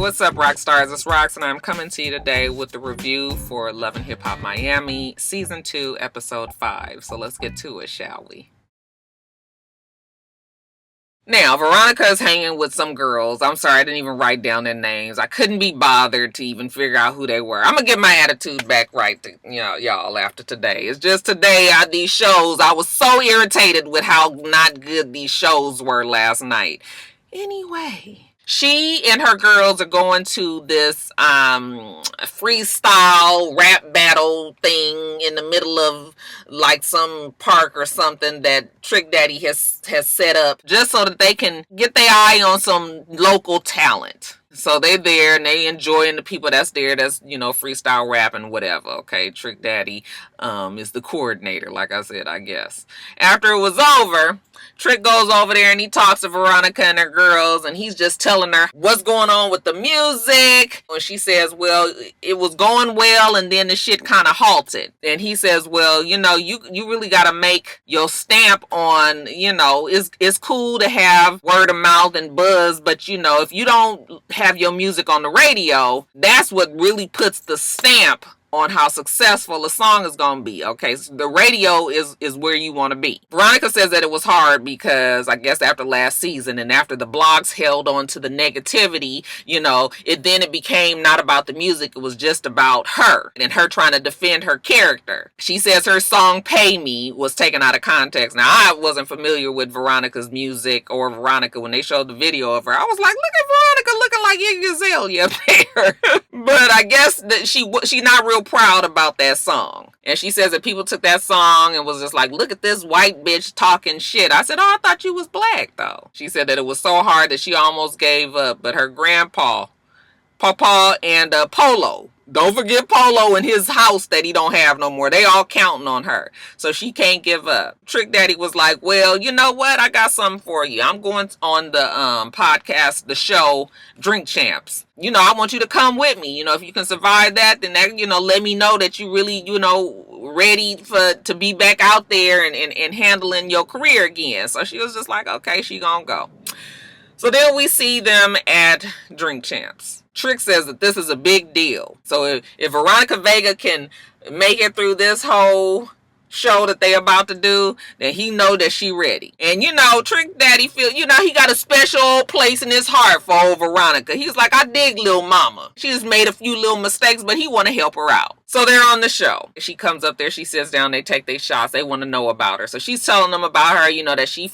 what's up, rock stars? It's Rox, and I'm coming to you today with the review for Love and Hip Hop Miami, Season 2, Episode 5. So let's get to it, shall we? Now, Veronica is hanging with some girls. I'm sorry, I didn't even write down their names. I couldn't be bothered to even figure out who they were. I'm going to get my attitude back right to y'all after today. It's just today, these shows, I was so irritated with how not good these shows were last night. Anyway, she and her girls are going to this freestyle rap battle thing in the middle of like some park or something that Trick Daddy has set up just so that they can get their eye on some local talent. So they're there and they enjoying the people that's there that's, freestyle rapping, whatever. Okay, Trick Daddy is the coordinator, like I said, I guess. After it was over, Trick goes over there and he talks to Veronica and her girls, and he's just telling her what's going on with the music. And she says, well, it was going well, and then the shit kind of halted. And he says, well, you really got to make your stamp on, it's cool to have word of mouth and buzz, but, if you don't have your music on the radio, that's what really puts the stamp on how successful a song is going to be. Okay, so the radio is where you want to be. Veronica says that it was hard because I guess after last season and after the blogs held on to the negativity, it became not about the music. It was just about her and her trying to defend her character. She says her song Pay Me was taken out of context. Now, I wasn't familiar with Veronica's music or Veronica when they showed the video of her. I was like, look at Veronica looking like Iggy Azalea there. But I guess that she's not real proud about that song. And she says that people took that song and was just like, look at this white bitch talking shit. I said, oh, I thought you was black, though. She said that it was so hard that she almost gave up. But her grandpa, Papa, and Polo, don't forget Polo in his house that he don't have no more. They all counting on her. So she can't give up. Trick Daddy was like, well, you know what? I got something for you. I'm going on the podcast, the show, Drink Champs. I want you to come with me. If you can survive that, then that, let me know that you really, ready to be back out there and handling your career again. So she was just like, okay, she gonna go. So then we see them at Drink Champs. Trick says that this is a big deal. So if Veronica Vega can make it through this whole show that they about to do, then he know that she ready. And Trick Daddy feel, he got a special place in his heart for old Veronica. He's like, I dig little mama. She just made a few little mistakes, but he want to help her out. So they're on the show. She comes up there, she sits down, they take their shots, they want to know about her. So she's telling them about her, that she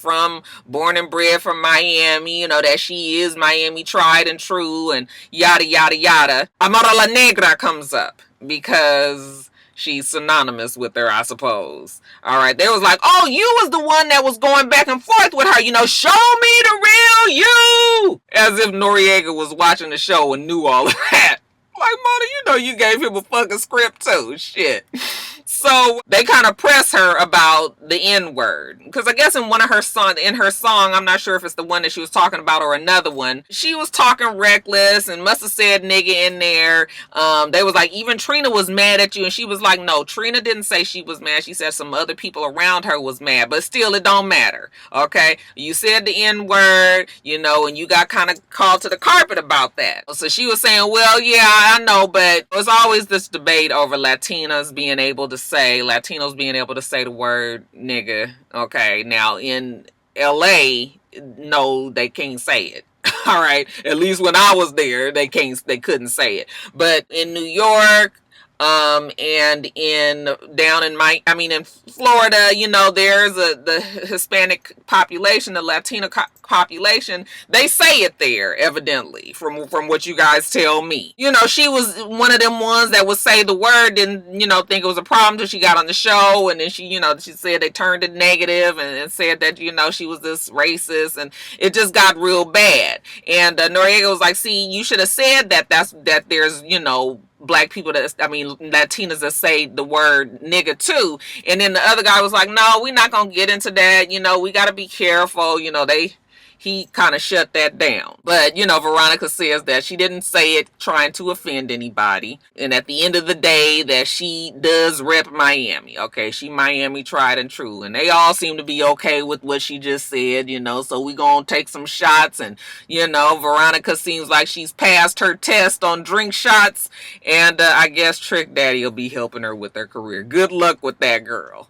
born and bred from Miami, that she is Miami tried and true, and yada, yada, yada. Amara La Negra comes up because she's synonymous with her, I suppose. All right. They was like, oh, you was the one that was going back and forth with her. Show me the real you. As if Noriega was watching the show and knew all of that. Like, Mona, you gave him a fucking script too. Shit. So they kind of press her about the N-word. Because I guess in her song, I'm not sure if it's the one that she was talking about or another one, she was talking reckless and must have said nigga in there. They was like, even Trina was mad at you. And she was like, no, Trina didn't say she was mad. She said some other people around her was mad. But still, it don't matter. Okay? You said the N-word, and you got kind of called to the carpet about that. So she was saying, well, yeah, I know, but there's always this debate over Latinos being able to say the word nigga. Okay, now in LA, no, they can't say it. All right, at least when I was there, they couldn't say it. But in New York, and in Florida, there's the Hispanic population, the Latino population, they say it there, evidently, from what you guys tell me. She was one of them ones that would say the word, didn't, think it was a problem until she got on the show, and then she said they turned it negative and said that, she was this racist, and it just got real bad. And Noriega was like, see, you should have said that there's, black people Latinas that say the word nigga too. And then the other guy was like, no, we're not gonna get into that. We gotta be careful. he kind of shut that down. But, Veronica says that she didn't say it trying to offend anybody. And at the end of the day, that she does rep Miami. Okay, she Miami tried and true. And they all seem to be okay with what she just said, so we gonna take some shots. And, Veronica seems like she's passed her test on drink shots. And I guess Trick Daddy will be helping her with her career. Good luck with that girl.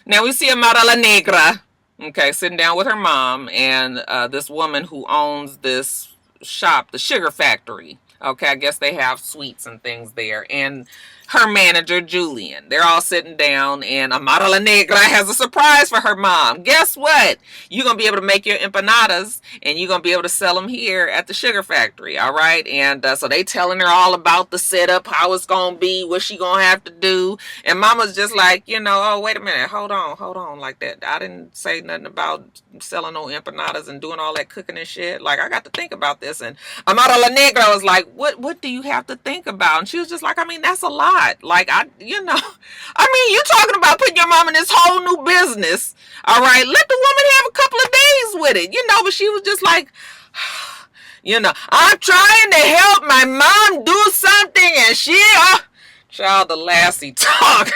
Now we see Amara La Negra, okay, sitting down with her mom and this woman who owns this shop, the Sugar Factory. Okay, I guess they have sweets and things there. And her manager, Julian. They're all sitting down, and Amara La Negra has a surprise for her mom. Guess what? You're going to be able to make your empanadas, and you're going to be able to sell them here at the Sugar Factory, all right? And so they telling her all about the setup, how it's going to be, what she going to have to do. And Mama's just like, oh, wait a minute, hold on, like that. I didn't say nothing about selling no empanadas and doing all that cooking and shit. Like, I got to think about this. And Amara La Negra was like, what do you have to think about? And she was just like, I mean, that's a lot. Like, you talking about putting your mom in this whole new business. All right, let the woman have a couple of days with it, but she was just like, I'm trying to help my mom do something, and she, child, the lassie talk.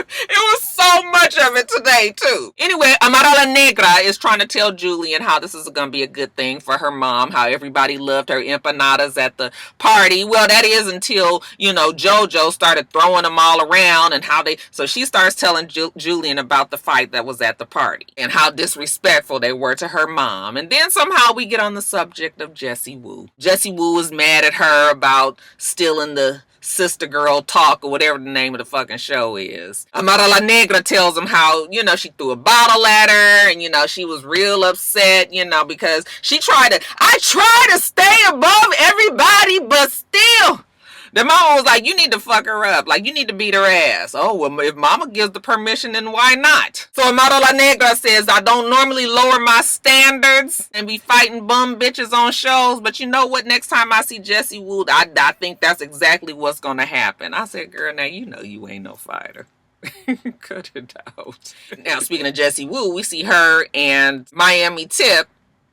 It was so much of it today, too. Anyway, Amara La Negra is trying to tell Julian how this is going to be a good thing for her mom, how everybody loved her empanadas at the party. Well, that is until, JoJo started throwing them all around and so she starts telling Julian about the fight that was at the party and how disrespectful they were to her mom. And then somehow we get on the subject of Jessie Woo. Jessie Woo is mad at her about stealing the Sister Girl Talk or whatever the name of the fucking show is. Amara La Negra tells him how, she threw a bottle at her and, she was real upset, because I try to stay above everybody, but still. The mama was like, you need to fuck her up. Like, you need to beat her ass. Oh, well, if mama gives the permission, then why not? So Amara La Negra says, I don't normally lower my standards and be fighting bum bitches on shows. But you know what? Next time I see Jessie Woo, I think that's exactly what's going to happen. I said, girl, now you ain't no fighter. Cut it out. Now, speaking of Jessie Woo, we see her and Miami Tip.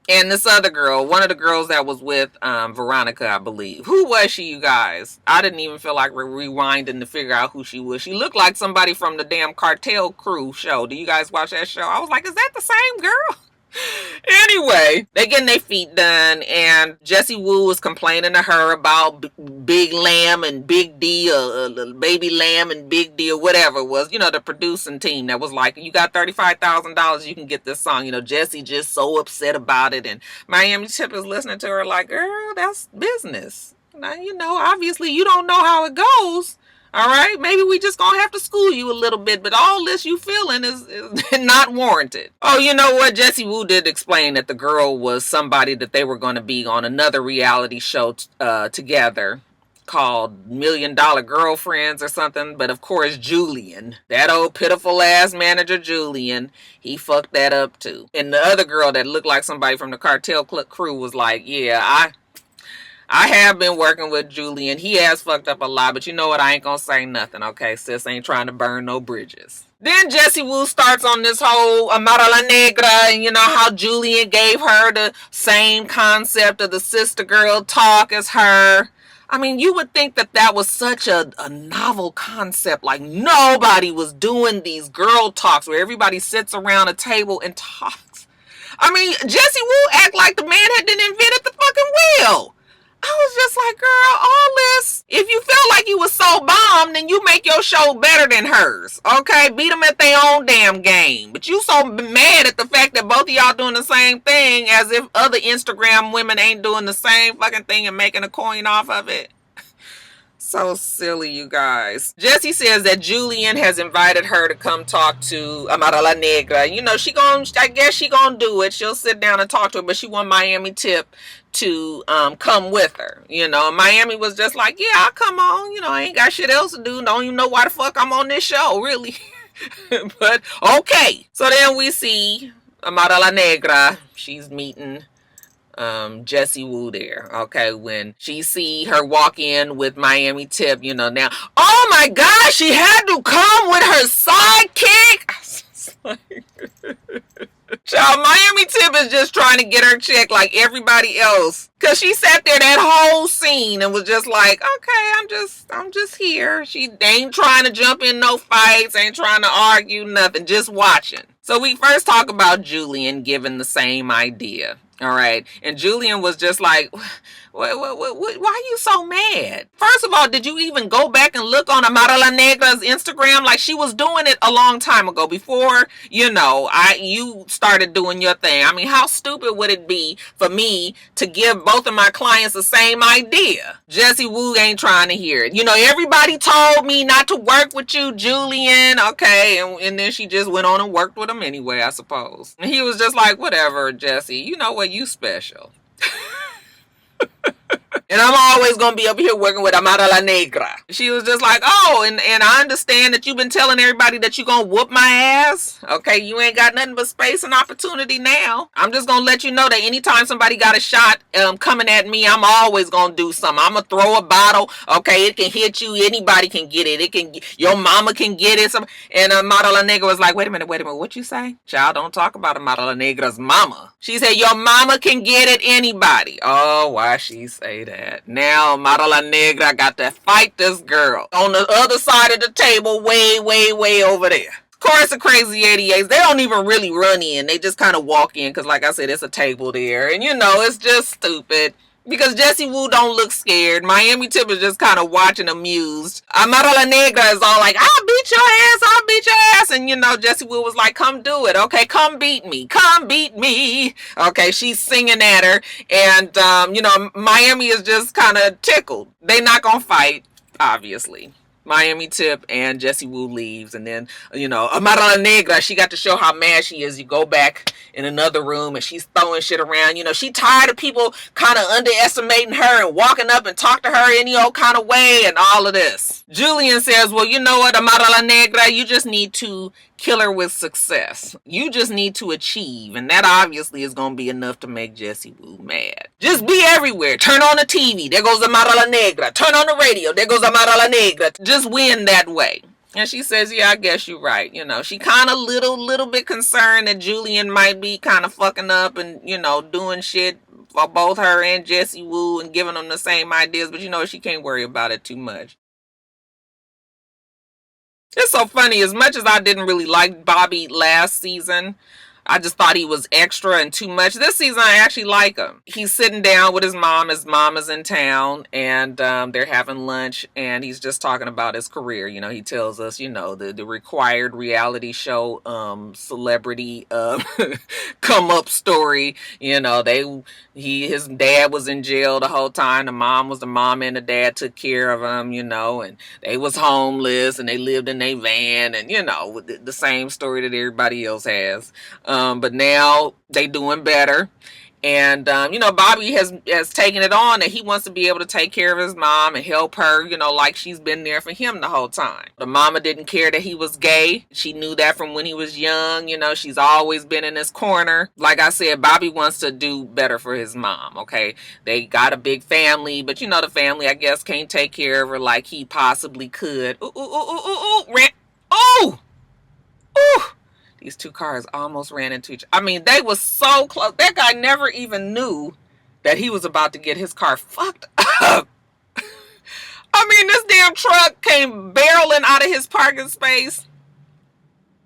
And this other girl, one of the girls that was with Veronica, I believe. Who was she, you guys? I didn't even feel like rewinding to figure out who she was. She looked like somebody from the damn Cartel Crew show. Do you guys watch that show? I was like, is that the same girl? Anyway, they getting their feet done, and Jessie Woo was complaining to her about Big Lamb and Big D, Baby Lamb and Big D, or whatever it was, the producing team that was like, you got $35,000, you can get this song. Jessie just so upset about it, and Miami Tip is listening to her like, girl, that's business. Now, obviously you don't know how it goes. All right, maybe we just gonna have to school you a little bit, but all this you feeling is not warranted. Oh, you know what? Jessie Woo did explain that the girl was somebody that they were going to be on another reality show together called $1 Million Girlfriends or something. But of course, Julian, that old pitiful ass manager Julian, he fucked that up too. And the other girl that looked like somebody from the Cartel Crew was like, yeah, I have been working with Julian. He has fucked up a lot, but you know what? I ain't gonna say nothing, okay? Sis ain't trying to burn no bridges. Then Jessie Woo starts on this whole Amara La Negra and, how Julian gave her the same concept of the Sister Girl Talk as her. I mean, you would think that was such a novel concept. Like, nobody was doing these girl talks where everybody sits around a table and talks. I mean, Jessie Woo act like the man had done invented the fucking wheel. I was just like, girl, all this, if you felt like you was so bomb, then you make your show better than hers. Okay, beat them at their own damn game. But you so mad at the fact that both of y'all doing the same thing as if other Instagram women ain't doing the same fucking thing and making a coin off of it. So silly, you guys. Jessie says that Julian has invited her to come talk to Amara La Negra. I guess she gonna do it. She'll sit down and talk to her, but she want Miami Tip to come with her. Miami was just like, yeah, I'll come on. I ain't got shit else to do. Don't even know why the fuck I'm on this show, really. But okay. So then we see Amara La Negra. She's meeting Jessie Woo there, okay, when she see her walk in with Miami Tip, now, oh my God, she had to come with her sidekick. Child, Miami Tip is just trying to get her check like everybody else. Cause she sat there that whole scene and was just like, okay, I'm just here. She ain't trying to jump in no fights, ain't trying to argue, nothing, just watching. So we first talk about Julian giving the same idea. All right. And Julian was just like, why are you so mad? First of all, did you even go back and look on Amara La Negra's Instagram? Like, she was doing it a long time ago before, you started doing your thing. I mean, how stupid would it be for me to give both of my clients the same idea? Jessie Woo ain't trying to hear it. Everybody told me not to work with you, Julian. Okay. And then she just went on and worked with him anyway, I suppose. And he was just like, whatever, Jessie, you know what? You special. And I'm always going to be up here working with Amara La Negra. She was just like, oh, and I understand that you've been telling everybody that you're going to whoop my ass. Okay, you ain't got nothing but space and opportunity now. I'm just going to let you know that anytime somebody got a shot coming at me, I'm always going to do something. I'm going to throw a bottle. Okay, it can hit you. Anybody can get it. Your mama can get it. And Amara La Negra was like, wait a minute. What you say? Child, don't talk about Amara La Negra's mama. She said, your mama can get it, anybody. Oh, why she say that? Now Amara La Negra got to fight this girl on the other side of the table, way over there. Of course, the crazy 88s, they don't even really run in. They just kind of walk in because, like I said, it's a table there. And, it's just stupid. Because Jessie Woo don't look scared. Miami Tip is just kind of watching amused. Amara La Negra is all like, I'll beat your ass. And, Jessie Woo was like, come do it. Okay, come beat me. Okay, she's singing at her. And, Miami is just kind of tickled. They not going to fight, obviously. Miami Tip and Jessie Woo leaves, and then Amara La Negra, she got to show how mad she is. You go back in another room and she's throwing shit around. She tired of people kind of underestimating her and walking up and talk to her any old kind of way and all of this. Julian says, well, you know what, Amara La Negra, you just need to kill her with success. You just need to achieve, and that obviously is going to be enough to make Jessie Woo mad. Just be everywhere. Turn on the TV. There goes Amara La Negra. Turn on the radio. There goes Amara La Negra. Just win that way. And she says, yeah, I guess you're right. She kind of little bit concerned that Julian might be kind of fucking up and, doing shit for both her and Jessie Woo and giving them the same ideas. But, she can't worry about it too much. It's so funny. As much as I didn't really like Bobby last season, I just thought he was extra and too much. This season, I actually like him. He's sitting down with his mom. His mom is in town, and they're having lunch, and he's just talking about his career. He tells us, the required reality show celebrity come up story. His dad was in jail the whole time. The mom was the mom, and the dad took care of him, and they was homeless, and they lived in their van, and, the same story that everybody else has. But now they doing better. And, Bobby has taken it on that he wants to be able to take care of his mom and help her, like she's been there for him the whole time. The mama didn't care that he was gay. She knew that from when he was young. She's always been in his corner. Like I said, Bobby wants to do better for his mom, okay? They got a big family, but, the family, I guess, can't take care of her like he possibly could. Ooh! These two cars almost ran into each other. I mean, they were so close. That guy never even knew that he was about to get his car fucked up. I mean, this damn truck came barreling out of his parking space.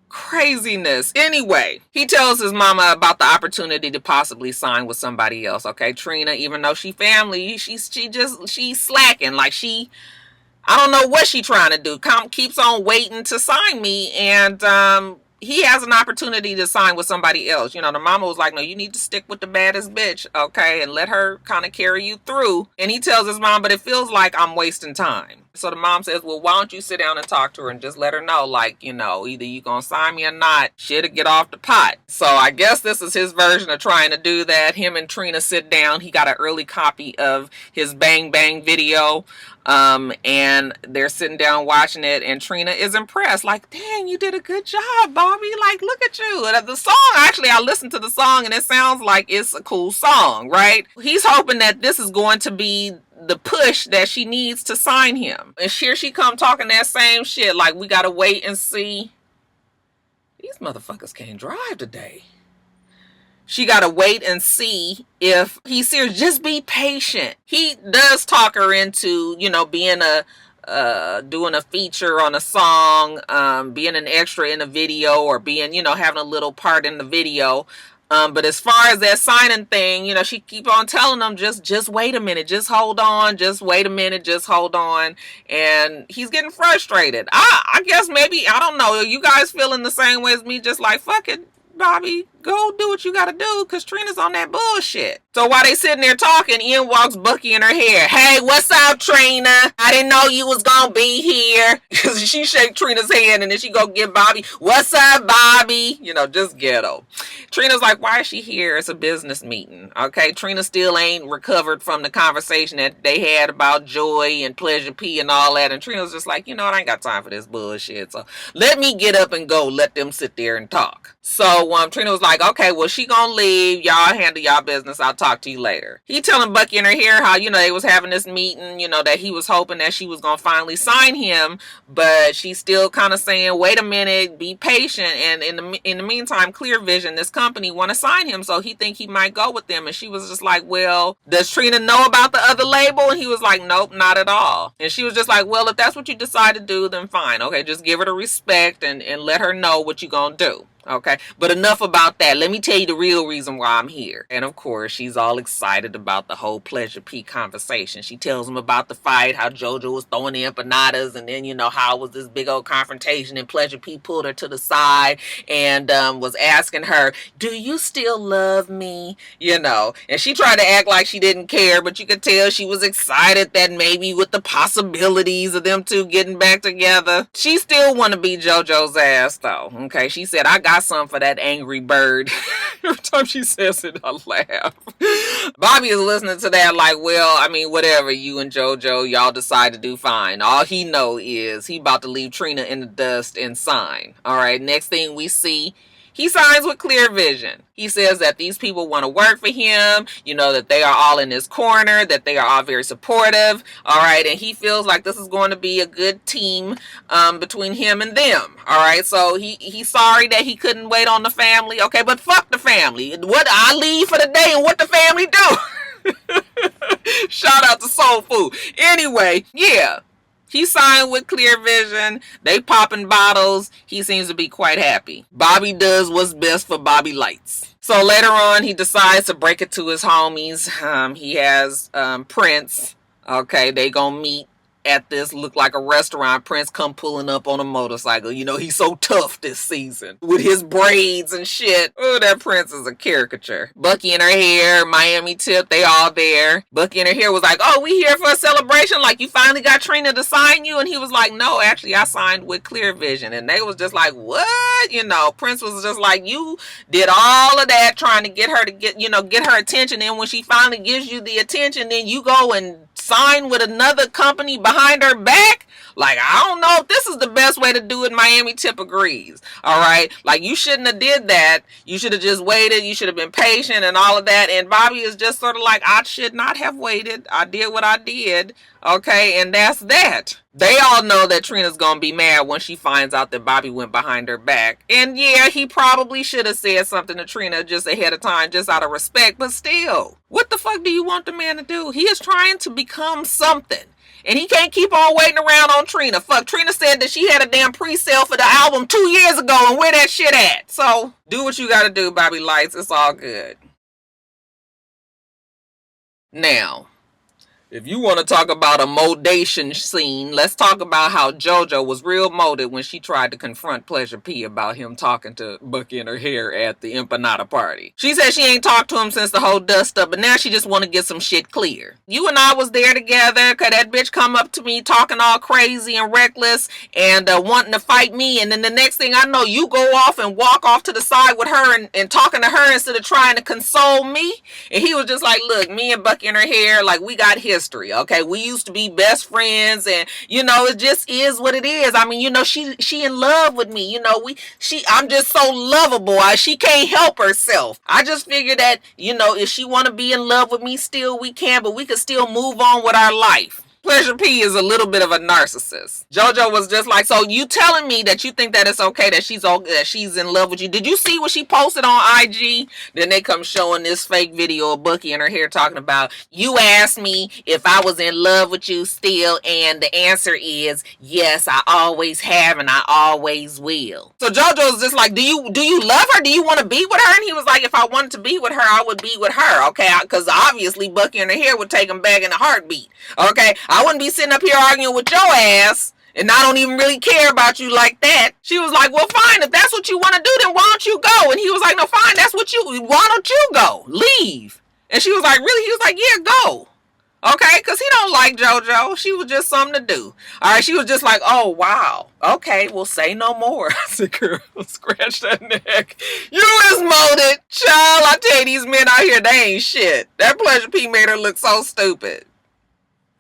Craziness. Anyway, he tells his mama about the opportunity to possibly sign with somebody else. Okay, Trina, even though she family, she's slacking. Like I don't know what she trying to do. Keeps on waiting to sign me, and he has an opportunity to sign with somebody else. The mama was like, no, you need to stick with the baddest bitch, okay, and let her kind of carry you through. And he tells his mom, but it feels like I'm wasting time. So the mom says, well, why don't you sit down and talk to her and just let her know, like, either you gonna sign me or not, shit'll get off the pot. So I guess this is his version of trying to do that. Him and Trina sit down. He got an early copy of his Bang Bang video. And they're sitting down watching it, and Trina is impressed. Like, dang, you did a good job, Bobby. Like, look at you. And the song, actually, I listened to the song, and it sounds like it's a cool song, right? He's hoping that this is going to be the push that she needs to sign him. And here she come talking that same shit. Like, we gotta wait and see. these motherfuckers can't drive today. She got to wait and see if he's serious. Just be patient. He does talk her into, being doing a feature on a song, being an extra in a video, or being, having a little part in the video. But as far as that signing thing, she keep on telling them, just wait a minute, just hold on, just wait a minute, just hold on. And he's getting frustrated. I guess maybe, I don't know, are you guys feeling the same way as me? Just like, fuck it, Bobby, go do what you gotta do, because Trina's on that bullshit. So while they sitting there talking, in walks Bucky in her hair. Hey, what's up, Trina? I didn't know you was gonna be here. She shake Trina's hand, and then she go give Bobby, what's up, Bobby? Just ghetto. Trina's like, why is she here? It's a business meeting. Okay, Trina still ain't recovered from the conversation that they had about Joy and Pleasure P and all that. And Trina's just like, I ain't got time for this bullshit. So let me get up and go. Let them sit there and talk. So Trina was like, okay, well, she gonna leave. Y'all handle y'all business. I'll talk to you later. He telling Bucky in her hair how, they was having this meeting, that he was hoping that she was gonna finally sign him, but she's still kind of saying, wait a minute, be patient. And in the meantime, Clear Vision, this company, want to sign him, so he think he might go with them. And she was just like, well, does Trina know about the other label? And he was like, nope, not at all. And she was just like, well, if that's what you decide to do, then fine. Okay, just give her the respect and let her know what you gonna do. Okay, but enough about that. Let me tell you the real reason why I'm here. And of course, she's all excited about the whole Pleasure P conversation. She tells him about the fight, how JoJo was throwing the empanadas, and then, how it was this big old confrontation, and Pleasure P pulled her to the side and was asking her, do you still love me? And she tried to act like she didn't care, but you could tell she was excited that maybe with the possibilities of them two getting back together. She still want to beat JoJo's ass, though. Okay, she said, I got some for that angry bird. Every time she says it, I laugh. Bobby is listening to that like, well, I mean, whatever, you and JoJo, y'all decide to do, fine. All he know is he about to leave Trina in the dust and sign. All right, next thing we see, he signs with Clear Vision. He says that these people want to work for him, that they are all in his corner, that they are all very supportive, all right, and he feels like this is going to be a good team between him and them, all right, so he's sorry that he couldn't wait on the family, okay, but fuck the family. What I leave for the day and what the family do. Shout out to Soul Food. Anyway, yeah. He signed with Clear Vision. They popping bottles. He seems to be quite happy. Bobby does what's best for Bobby Lights. So later on, he decides to break it to his homies. He has Prince. Okay, they gonna meet at this look like a restaurant. Prince come pulling up on a motorcycle. He's so tough this season with his braids and shit. Oh, that Prince is a caricature. Bucky in her hair, Miami Tip, they all there. Bucky in her hair was like, oh, we here for a celebration, like you finally got Trina to sign you. And he was like, no, actually I signed with Clear Vision. And they was just like, what? Prince was just like, you did all of that trying to get her to get her attention, and when she finally gives you the attention, then you go and sign with another company behind her back? Like, I don't know if this is the best way to do it. Miami Tip agrees. All right. Like, you shouldn't have did that. You should have just waited. You should have been patient and all of that. And Bobby is just sort of like, I should not have waited. I did what I did. Okay. And that's that. They all know that Trina's going to be mad when she finds out that Bobby went behind her back. And yeah, he probably should have said something to Trina just ahead of time, just out of respect. But still, what the fuck do you want the man to do? He is trying to become something. And he can't keep on waiting around on Trina. Fuck, Trina said that she had a damn pre-sale for the album 2 years ago, and where that shit at? So, do what you gotta do, Bobby Lights. It's all good. Now, if you want to talk about a modation scene, let's talk about how JoJo was real molded when she tried to confront Pleasure P about him talking to Bucky in her hair at the empanada party. She said she ain't talked to him since the whole dust up, but now she just want to get some shit clear. You and I was there together, cause that bitch come up to me talking all crazy and reckless and wanting to fight me, and then the next thing I know, you go off and walk off to the side with her and talking to her instead of trying to console me. And he was just like, look, me and Bucky in her hair, like, we got history. Okay, we used to be best friends, and it just is what it is. I mean, she in love with me. I'm just so lovable. She can't help herself. I just figured that if she want to be in love with me still, we can, but we could still move on with our life. Pleasure P is a little bit of a narcissist. JoJo was just like, so you telling me that you think that it's okay that she's in love with you? Did you see what she posted on IG? Then they come showing this fake video of Bucky and her hair talking about, you asked me if I was in love with you still, and the answer is yes, I always have and I always will. So JoJo's just like, do you love her? Do you want to be with her? And he was like, if I wanted to be with her, I would be with her. Okay, because obviously Bucky and her hair would take him back in a heartbeat. Okay, I wouldn't be sitting up here arguing with your ass, and I don't even really care about you like that. She was like, well, fine, if that's what you want to do, then why don't you go? And he was like, no, fine, why don't you go? Leave. And she was like, really? He was like, yeah, go. Okay, because he don't like JoJo. She was just something to do. All right, she was just like, oh, wow. Okay, well, say no more. I said, girl, scratch that neck. You is molded. Child, I tell you, these men out here, they ain't shit. That Pleasure P made her look so stupid.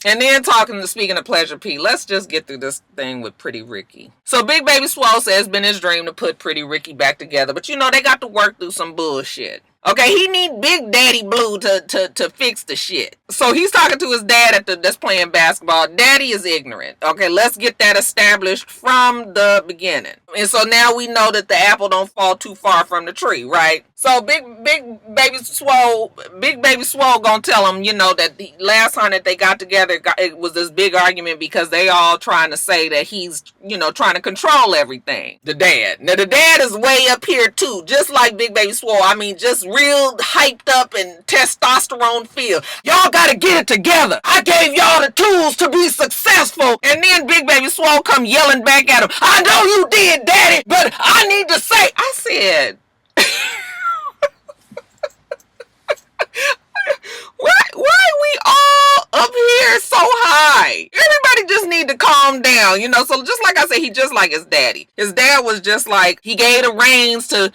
And then speaking of Pleasure P, let's just get through this thing with Pretty Ricky. So Big Baby Swole says it's been his dream to put Pretty Ricky back together. But you know, they got to work through some bullshit. Okay, he need Big Daddy Blue to fix the shit. So he's talking to his dad that's playing basketball. Daddy is ignorant. Okay, let's get that established from the beginning. And so now we know that the apple don't fall too far from the tree, right? So Big Baby Swole gonna tell him, you know, that the last time that they got together, it was this big argument because they all trying to say that he's, you know, trying to control everything. The dad. Now the dad is way up here too, just like Big Baby Swole. I mean, just real hyped up and testosterone filled. Y'all gotta get it together. I gave y'all the tools to be successful. And then Big Baby Swole come yelling back at him, I know you did, Daddy, but I need to say, I said, why we all up here so high? Everybody just need to calm down, you know. So just like I said, he just like his daddy. His dad was just like, he gave the reins to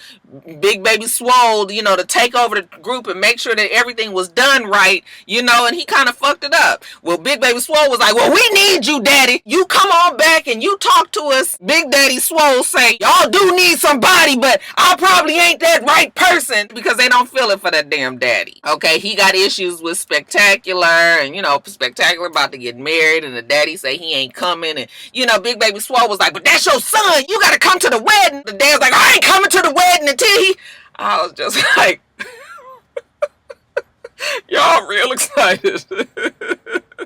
Big Baby Swole, you know, to take over the group and make sure that everything was done right, you know, and he kind of fucked it up. Well, Big Baby Swole was like, well, we need you, Daddy. You come on back and you talk to us. Big Daddy Swole say, y'all do need somebody, but I probably ain't that right person, because they don't feel it for that damn daddy. Okay, he got issues with Spectacular, and, you know, Spectacular about to get married, and the daddy say he ain't coming, and, you know, Big Baby Swole was like, but that's your son. You got to come to the wedding. The dad's like, I ain't coming to the wedding until I was just like, y'all real excited.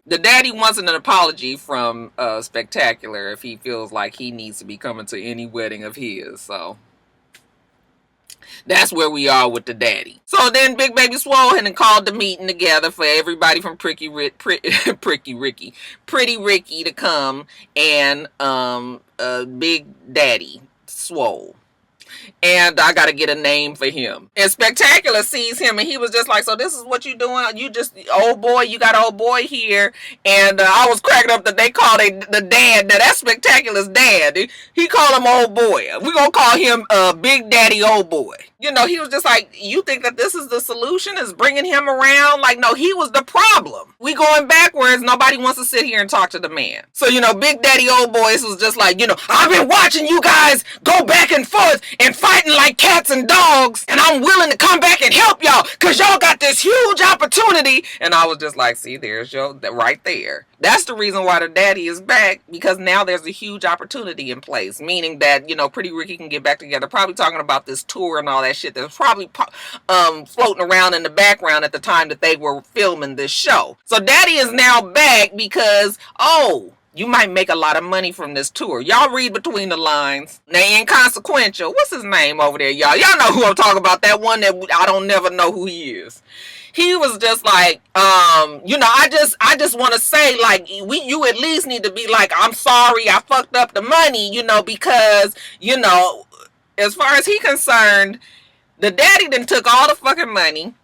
The daddy wants an apology from Spectacular if he feels like he needs to be coming to any wedding of his. So that's where we are with the daddy. So then Big Baby Swole had called the meeting together for everybody from Pretty Ricky to come, and Big Daddy Swole. And I gotta get a name for him. And Spectacular sees him, and he was just like, so this is what you doing? You just, old boy, you got old boy here. And I was cracking up that they called the dad. Now that's Spectacular's dad. He called him old boy. We're gonna call him Big Daddy Old Boy. You know, he was just like, you think that this is the solution, is bringing him around? Like, no, he was the problem. We going backwards. Nobody wants to sit here and talk to the man. So, you know, Big Daddy Old Boys was just like, you know, I've been watching you guys go back and forth and fighting like cats and dogs, and I'm willing to come back and help y'all because y'all got this huge opportunity. And I was just like, see, there's your, right there. That's the reason why the daddy is back, because now there's a huge opportunity in place, meaning that, you know, Pretty Ricky can get back together. Probably talking about this tour and all that shit that was probably floating around in the background at the time that they were filming this show. So daddy is now back because, oh, you might make a lot of money from this tour. Y'all read between the lines. They inconsequential. What's his name over there, y'all? Y'all know who I'm talking about. That one that I don't never know who he is. He was just like, you know, I just want to say, like, you at least need to be like, I'm sorry, I fucked up the money, you know, because, you know, as far as he concerned, the daddy done took all the fucking money.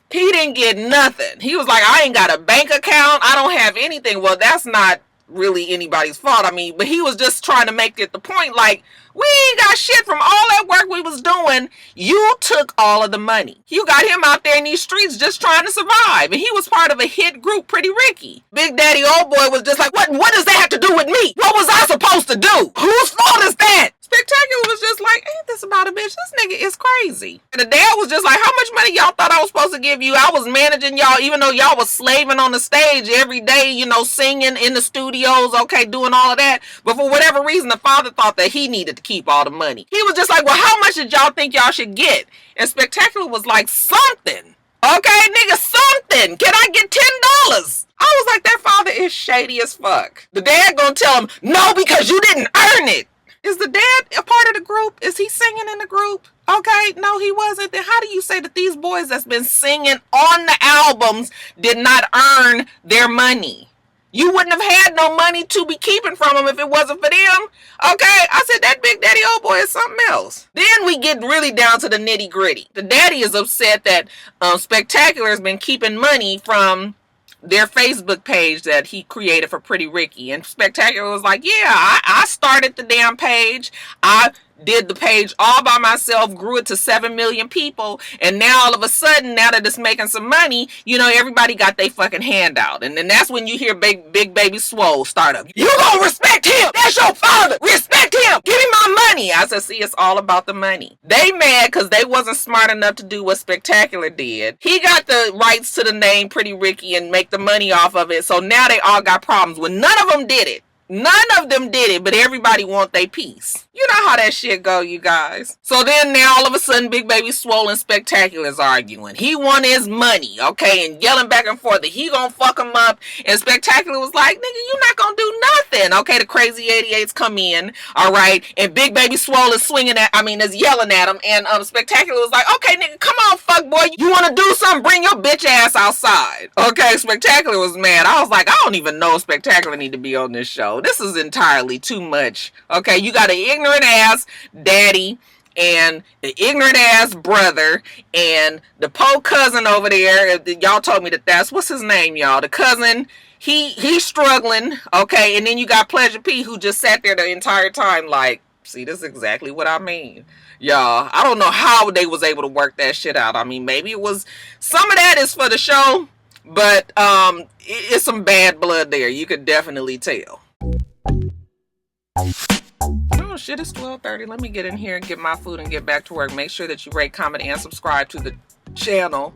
He didn't get nothing. He was like, I ain't got a bank account. I don't have anything. Well, that's not really anybody's fault. I mean, but he was just trying to make it the point, like, we ain't got shit from all that work we was doing. You took all of the money. You got him out there in these streets just trying to survive. And he was part of a hit group, Pretty Ricky. Big Daddy Old Boy was just like, what does that have to do with me? What was I supposed to do? Whose fault is that? Spectacular was just like, ain't this about a bitch? This nigga is crazy. And the dad was just like, how much money y'all thought I was supposed supposed to give you. I was managing y'all, even though y'all was slaving on the stage every day, you know, singing in the studios, okay, doing all of that. But for whatever reason, the father thought that he needed to keep all the money. He was just like, well, how much did y'all think y'all should get? And Spectacular was like, something. Okay, nigga, something. Can I get $10? I was like, that father is shady as fuck. The dad gonna tell him, no, because you didn't earn it. Is the dad a part of the group? Is he singing in the group? Okay, no, he wasn't. Then how do you say that these boys that's been singing on the albums did not earn their money? You wouldn't have had no money to be keeping from them if it wasn't for them. Okay, I said that Big Daddy old boy is something else. Then we get really down to the nitty gritty. The daddy is upset that Spectacular has been keeping money from their Facebook page that he created for Pretty Ricky. And Spectacular was like, yeah, I started the damn page. I did the page all by myself, grew it to 7 million people, and now all of a sudden, now that it's making some money, you know, everybody got their fucking handout. And then that's when you hear Big Baby Swole start up. You gonna respect him! That's your father! Respect him! Give me my money! I said, see, it's all about the money. They mad because they wasn't smart enough to do what Spectacular did. He got the rights to the name Pretty Ricky and make the money off of it, so now they all got problems when none of them did it. None of them did it, but everybody want their piece. You know how that shit go, you guys. So then now all of a sudden Big Baby Swole and Spectacular's arguing. He want his money, okay, and yelling back and forth that he gonna fuck him up. And Spectacular was like, nigga, you not gonna do nothing. Okay, the crazy 88s come in, all right, and Big Baby Swole is is yelling at him. And Spectacular was like, okay, nigga, come on, fuck boy. You wanna do something? Bring your bitch ass outside. Okay, Spectacular was mad. I was like, I don't even know if Spectacular need to be on this show. This is entirely too much. Okay, you got an ignorant ass daddy and the ignorant ass brother and the poor cousin over there. Y'all told me that's what's his name, y'all. The cousin, he's struggling. Okay, and then you got Pleasure P who just sat there the entire time like, see, this is exactly what I mean. Y'all, I don't know how they was able to work that shit out. I mean, maybe it was some of that is for the show, but it's some bad blood there. You could definitely tell. Oh shit, it's 12:30. Let me get in here and get my food and get back to work. Make sure that you rate, comment, and subscribe to the channel.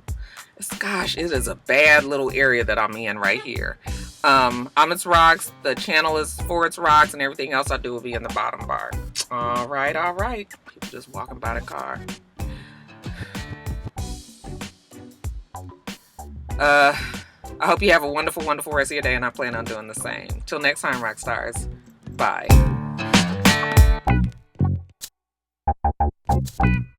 Gosh, it is a bad little area that I'm in right here. I'm itsrox. The channel is for itsrox, and everything else I do will be in the bottom bar. All right. People just walking by the car. I hope you have a wonderful, wonderful rest of your day, and I plan on doing the same. Till next time, rock stars. Bye.